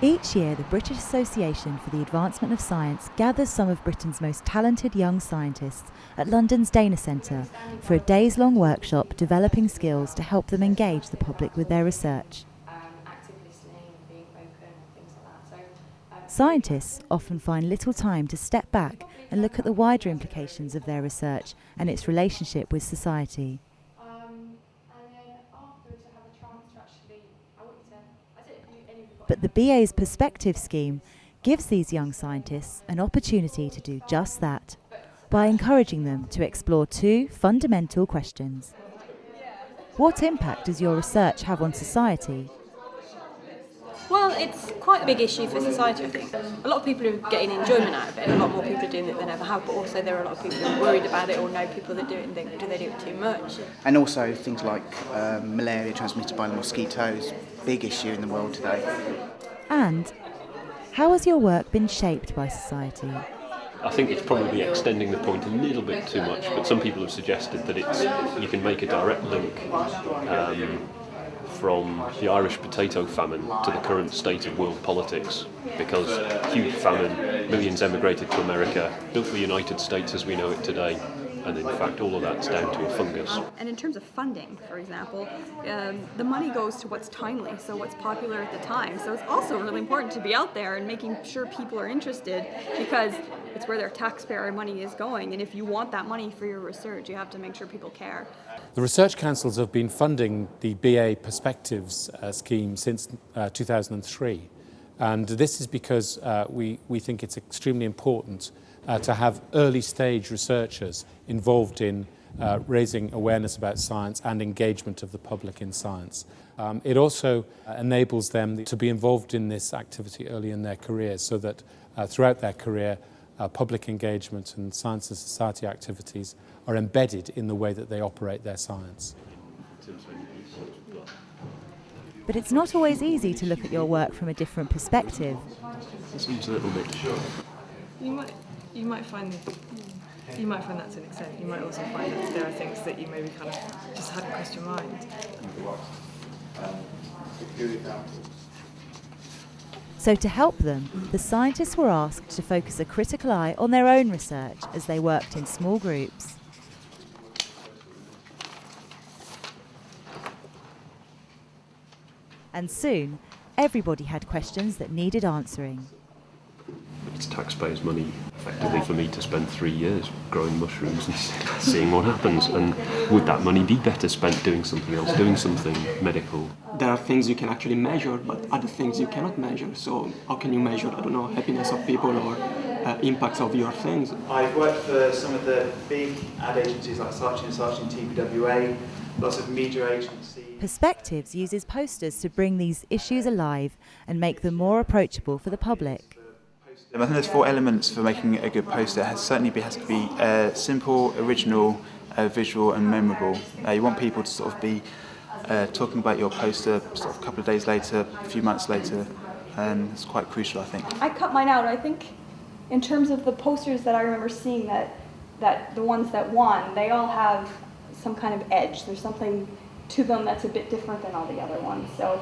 Each year, the British Association for the Advancement of Science gathers some of Britain's most talented young scientists at London's Dana Centre for a days-long workshop developing skills to help them engage the public with their research. Scientists often find little time to step back and look at the wider implications of their research and its relationship with society. But the BA's Perspective scheme gives these young scientists an opportunity to do just that, by encouraging them to explore two fundamental questions. What impact does your research have on society? Well, it's quite a big issue for society, I think. A lot of people are getting enjoyment out of it. A lot more people are doing it than ever have, but also there are a lot of people who are worried about it or know people that do it and think, do they do it too much? And also things like malaria transmitted by mosquitoes, big issue in the world today. And how has your work been shaped by society? I think it's probably extending the point a little bit too much, but some people have suggested that you can make a direct link from the Irish potato famine to the current state of world politics, because huge famine, millions emigrated to America, built the United States as we know it today, and in fact all of that's down to a fungus. And in terms of funding, for example, the money goes to what's timely, so what's popular at the time. So it's also really important to be out there and making sure people are interested, because it's where their taxpayer money is going, and if you want that money for your research, you have to make sure people care. The research councils have been funding the BA Perspectives scheme since 2003, and this is because we think it's extremely important to have early stage researchers involved in raising awareness about science and engagement of the public in science. It also enables them to be involved in this activity early in their careers, so that throughout their career public engagement and science and society activities are embedded in the way that they operate their science. But it's not always easy to look at your work from a different perspective. It seems a little bit short. You might find that to an extent. You might also find that there are things that you maybe kind of just hadn't crossed your mind. So to help them, the scientists were asked to focus a critical eye on their own research as they worked in small groups. And soon, everybody had questions that needed answering. It's taxpayers' money, effectively, for me to spend 3 years growing mushrooms and seeing what happens. And would that money be better spent doing something else, doing something medical? There are things you can actually measure, but other things you cannot measure. So how can you measure, I don't know, happiness of people or impacts of your things? I've worked for some of the big ad agencies like Saatchi & Saatchi, TPWA, lots of media agencies. Perspectives uses posters to bring these issues alive and make them more approachable for the public. I think there's 4 elements for making a good poster. It has to be simple, original, visual and memorable. You want people to sort of be talking about your poster sort of a couple of days later, a few months later, and it's quite crucial, I think. I cut mine out. I think in terms of the posters that I remember seeing, that the ones that won, they all have some kind of edge. There's something to them that's a bit different than all the other ones. So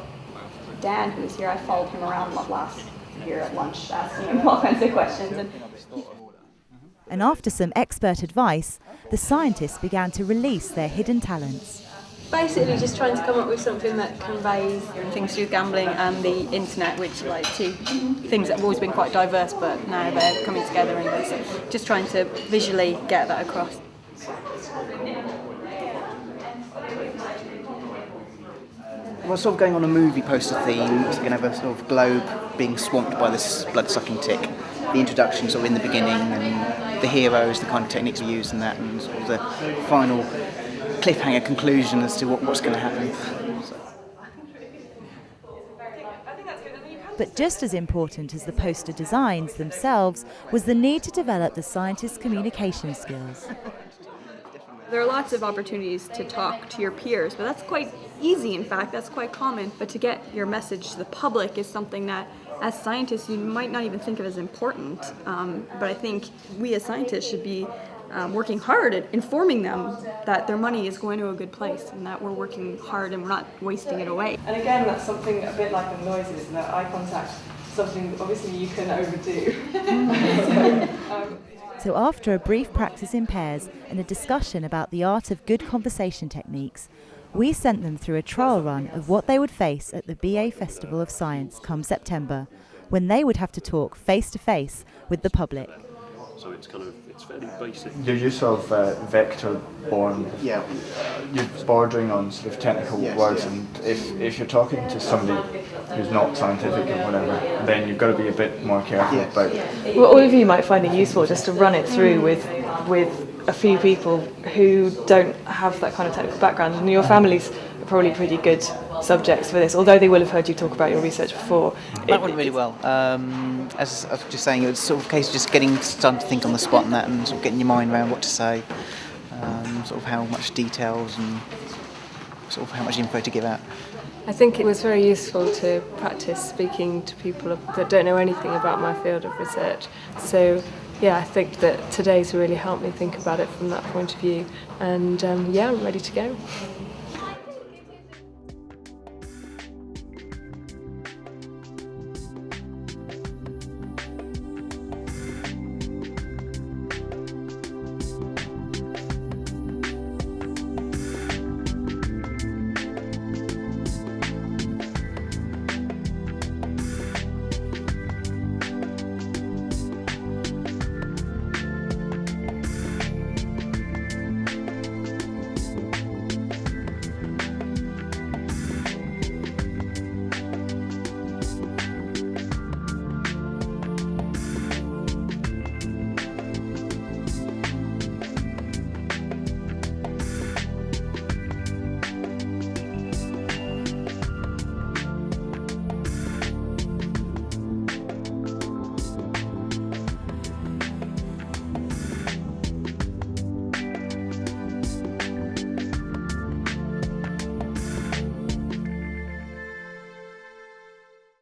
Dan, who was here, I followed him around last year at lunch, asking him all kinds of questions. And after some expert advice, the scientists began to release their hidden talents. Basically just trying to come up with something that conveys things to do with gambling and the internet, which are like two things that have always been quite diverse, but now they're coming together, and just trying to visually get that across. We're sort of going on a movie poster theme. So we're going to have a sort of globe being swamped by this blood-sucking tick. The introduction sort of in the beginning, and the heroes, the kind of techniques we use, and that, and sort of the final cliffhanger conclusion as to what's going to happen. But just as important as the poster designs themselves was the need to develop the scientists' communication skills. There are lots of opportunities to talk to your peers, but that's quite easy, in fact, that's quite common. But to get your message to the public is something that, as scientists, you might not even think of as important. But I think we as scientists should be working hard at informing them that their money is going to a good place and that we're working hard and we're not wasting it away. And again, that's something a bit like the noises, that eye contact something obviously you can overdo. So after a brief practice in pairs and a discussion about the art of good conversation techniques, we sent them through a trial run of what they would face at the BA Festival of Science come September, when they would have to talk face to face with the public. So it's fairly basic. Your use of vector-borne, Yeah. you're bordering on sort of technical Yes, words, yeah. and if you're talking to somebody who's not scientific or whatever, then you've got to be a bit more careful Yes. about. Well, all of you might find it useful just to run it through with a few people who don't have that kind of technical background. And your families are probably pretty good subjects for this, although they will have heard you talk about your research before. That went really well. As I was just saying, it was sort of a case of just starting to think on the spot and that, and sort of getting your mind around what to say, sort of how much details and sort of how much info to give out. I think it was very useful to practice speaking to people that don't know anything about my field of research. So yeah, I think that today's really helped me think about it from that point of view. And yeah, I'm ready to go.